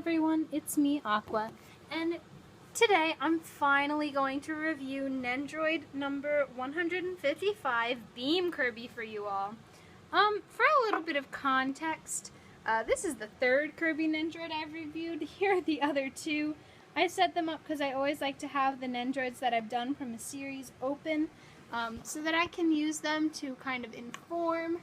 everyone, it's me, Aqua, and today I'm finally going to review Nendoroid number 155 Beam Kirby for you all. For a little bit of context, this is the third Kirby Nendoroid I've reviewed. Here are the other two. I set them up because I always like to have the Nendoroids that I've done from a series open, so that I can use them to kind of inform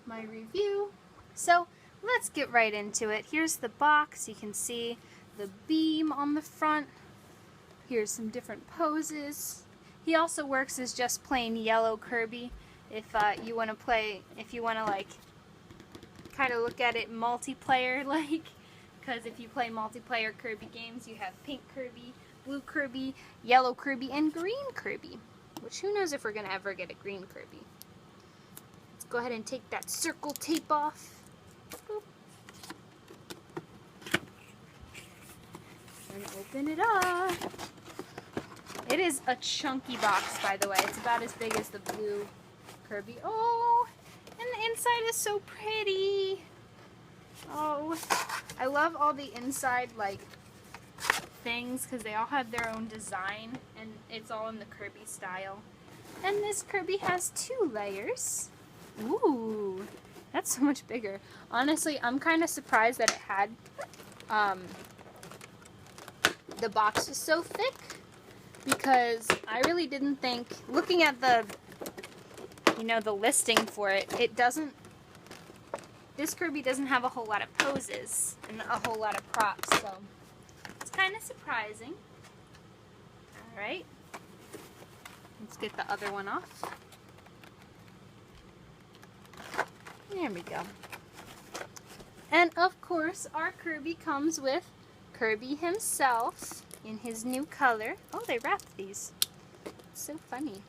my review. So let's get right into it. Here's the box. You can see the beam on the front. Here's some different poses. He also works as just plain yellow Kirby if you want to like kind of look at it multiplayer like, because if you play multiplayer Kirby games, you have pink Kirby, blue Kirby, yellow Kirby, and green Kirby, which who knows if we're going to ever get a green Kirby. Let's go ahead and take that circle tape off. Boop. And open it up. It is a chunky box, by the way. It's about as big as the blue Kirby. Oh, and the inside is so pretty. Oh, I love all the inside like things because they all have their own design and it's all in the Kirby style. And this Kirby has 2 layers. Ooh. That's so much bigger. Honestly, I'm kind of surprised that it had, the box was so thick, because I really didn't think, looking at the, the listing for it, this Kirby doesn't have a whole lot of poses and a whole lot of props, so it's kind of surprising. Alright, let's get the other one off. There we go. And of course, our Kirby comes with Kirby himself in his new color. Oh, they wrapped these. It's so funny.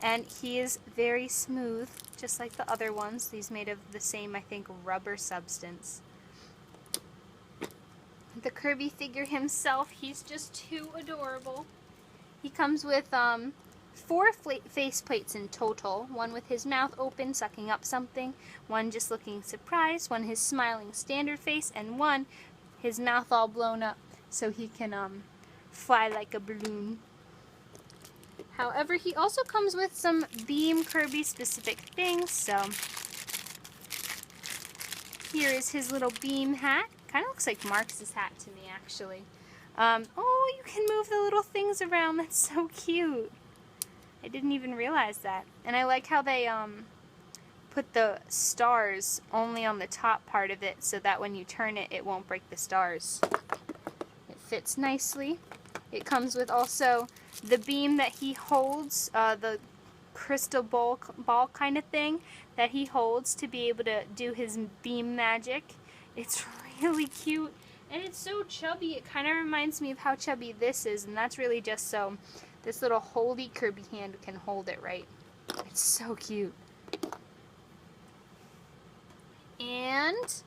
And he is very smooth, just like the other ones. These made of the same, I think, rubber substance. The Kirby figure himself, he's just too adorable. He comes with 4 face plates in total, one with his mouth open sucking up something, one just looking surprised, one his smiling standard face, and one his mouth all blown up so he can fly like a balloon. However, he also comes with some Beam Kirby specific things, so here is his little beam hat. Kind of looks like Marx's hat to me, actually. Oh, you can move the little things around. That's so cute. I didn't even realize that. And I like how they put the stars only on the top part of it so that when you turn it, it won't break the stars. It fits nicely. It comes with also the beam that he holds, the crystal ball kind of thing that he holds to be able to do his beam magic. It's really cute. And it's so chubby. It kind of reminds me of how chubby this is, and that's really just so this little holdy Kirby hand can hold it right. It's so cute. And,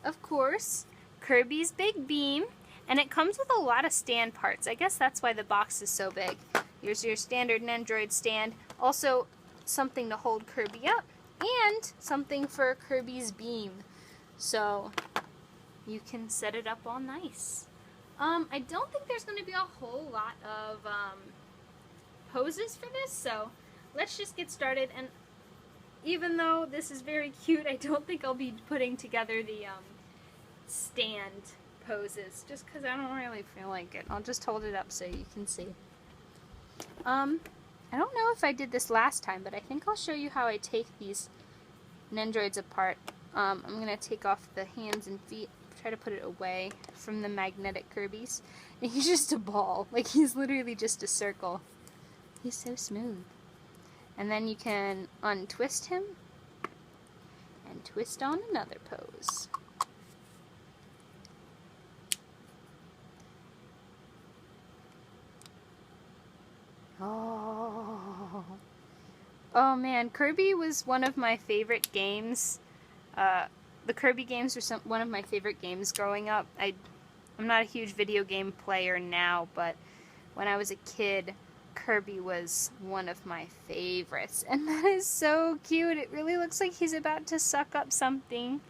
of course, Kirby's big beam. And it comes with a lot of stand parts. I guess that's why the box is so big. Here's your standard Nendoroid stand. Also, something to hold Kirby up. And something for Kirby's beam. So, you can set it up all nice. I don't think there's going to be a whole lot of poses for this, so let's just get started. And even though this is very cute, I don't think I'll be putting together the stand poses, just because I don't really feel like it. I'll just hold it up so you can see. I don't know if I did this last time, but I think I'll show you how I take these Nendoroids apart. I'm going to take off the hands and feet, try to put it away from the magnetic Kirbys. And he's just a ball. Like, he's literally just a circle. He's so smooth. And then you can untwist him and twist on another pose. Oh man, Kirby was one of my favorite games. The Kirby games were one of my favorite games growing up. I'm not a huge video game player now, but when I was a kid, Kirby was one of my favorites. And that is so cute. It really looks like he's about to suck up something.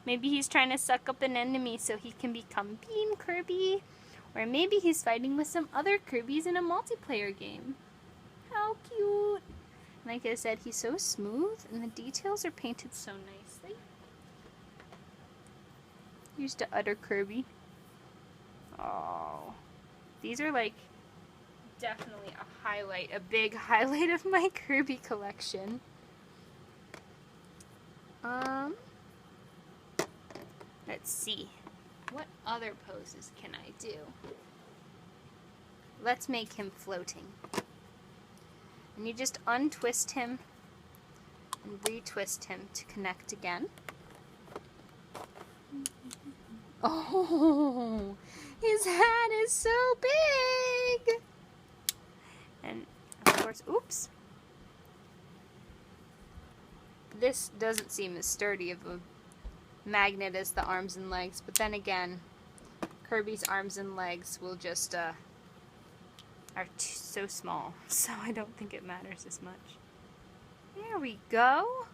Maybe he's trying to suck up an enemy so he can become Beam Kirby. Or maybe he's fighting with some other Kirbys in a multiplayer game. How cute! Like I said, he's so smooth and the details are painted so nicely. Here's the other Kirby. Oh, these are like definitely a highlight, a big highlight of my Kirby collection. Let's see. What other poses can I do? Let's make him floating. And you just untwist him and retwist him to connect again. Oh, his hat is so big! And of course, oops. This doesn't seem as sturdy of a magnet as the arms and legs, but then again, Kirby's arms and legs will just, are so small, so I don't think it matters as much. There we go.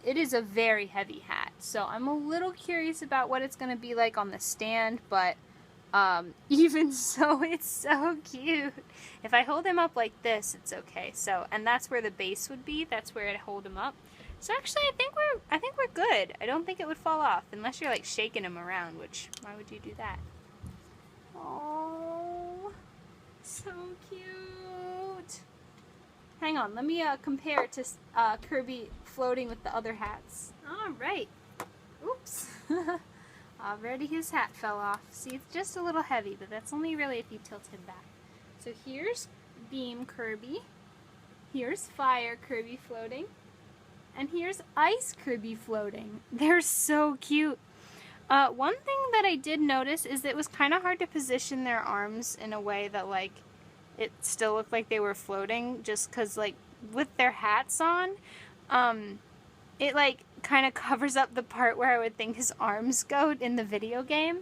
It is a very heavy hat, so I'm a little curious about what it's going to be like on the stand, but even so, it's so cute. If I hold him up like this, it's okay. So, and that's where the base would be. That's where I'd hold him up. So actually, I think we're good. I don't think it would fall off unless you're like shaking him around. Which, why would you do that? Oh, so cute. Hang on, let me compare to Kirby floating with the other hats. All right. Oops. Already his hat fell off. See, it's just a little heavy, but that's only really if you tilt him back. So here's Beam Kirby. Here's Fire Kirby floating. And here's Ice Kirby floating. They're so cute. One thing that I did notice is that it was kind of hard to position their arms in a way that, like, it still looked like they were floating, just because, like, with their hats on, it, like, kind of covers up the part where I would think his arms go in the video game.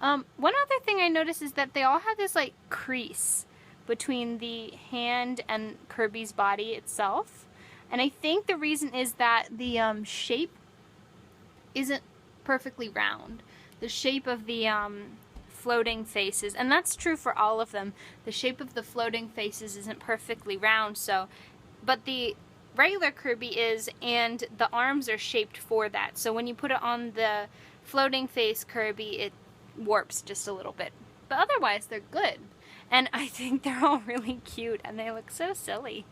One other thing I noticed is that they all have this, like, crease between the hand and Kirby's body itself. And I think the reason is that the shape isn't perfectly round. The shape of the floating faces, and that's true for all of them, the shape of the floating faces isn't perfectly round, so, but the regular Kirby is, and the arms are shaped for that. So when you put it on the floating face Kirby, it warps just a little bit. But otherwise, they're good. And I think they're all really cute, and they look so silly.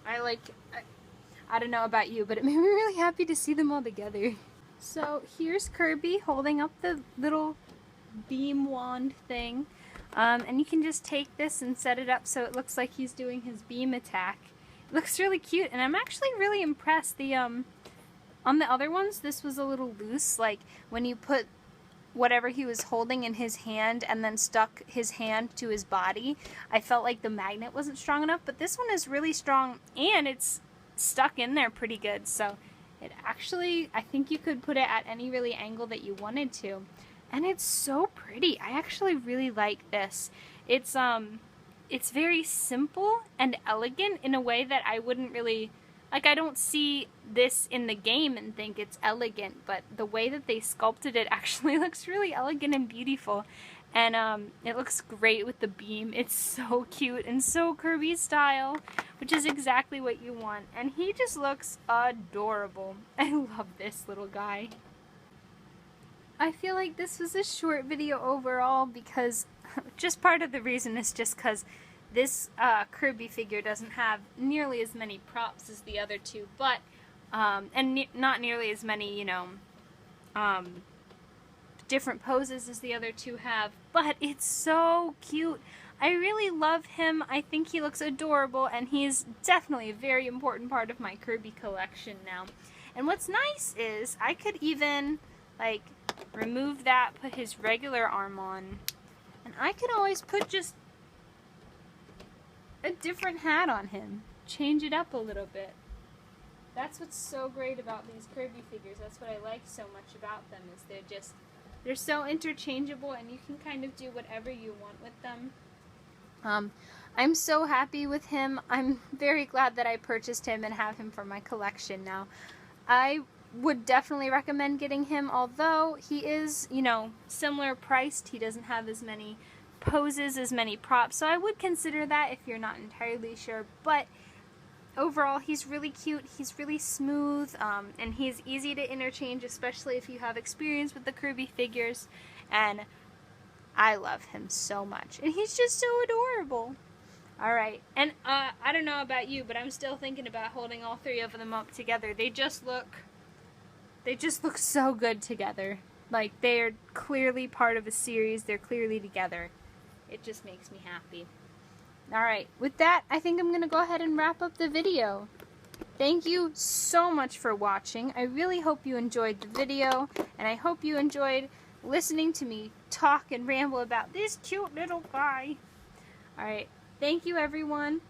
I don't know about you, but it made me really happy to see them all together. So here's Kirby holding up the little beam wand thing. And you can just take this and set it up so it looks like he's doing his beam attack. It looks really cute, and I'm actually really impressed. On the other ones, this was a little loose, like when you put whatever he was holding in his hand and then stuck his hand to his body, I felt like the magnet wasn't strong enough, but this one is really strong and it's stuck in there pretty good, so it actually, I think you could put it at any really angle that you wanted to. And it's so pretty. I actually really like this. It's very simple and elegant in a way that I wouldn't really, like, I don't see this in the game and think it's elegant, but the way that they sculpted it actually looks really elegant and beautiful. And it looks great with the beam. It's so cute and so Kirby style, which is exactly what you want. And he just looks adorable. I love this little guy. I feel like this was a short video overall because just part of the reason is just because this Kirby figure doesn't have nearly as many props as the other two, but and not nearly as many, you know, different poses as the other two have, but it's so cute. I really love him. I think he looks adorable, and he's definitely a very important part of my Kirby collection now. And what's nice is I could even, like, remove that, put his regular arm on, and I could always put just a different hat on him. Change it up a little bit. That's what's so great about these Kirby figures. That's what I like so much about them, is they're so interchangeable and you can kind of do whatever you want with them. I'm so happy with him. I'm very glad that I purchased him and have him for my collection now. I would definitely recommend getting him, although he is, you know, similar priced. He doesn't have as many poses, as many props, so I would consider that if you're not entirely sure. But overall, he's really cute, he's really smooth, and he's easy to interchange, especially if you have experience with the Kirby figures, and I love him so much, and he's just so adorable. Alright, and I don't know about you, but I'm still thinking about holding all three of them up together. They just look so good together. Like, they're clearly part of a series, they're clearly together. It just makes me happy. Alright, with that, I think I'm going to go ahead and wrap up the video. Thank you so much for watching. I really hope you enjoyed the video, and I hope you enjoyed listening to me talk and ramble about this cute little guy. Alright, thank you everyone.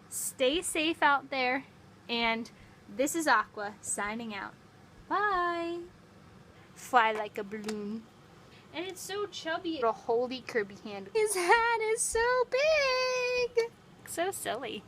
Stay safe out there, and this is Aqua signing out. Bye! Fly like a balloon. And it's so chubby. A holy Kirby hand. His hat is so big! So silly.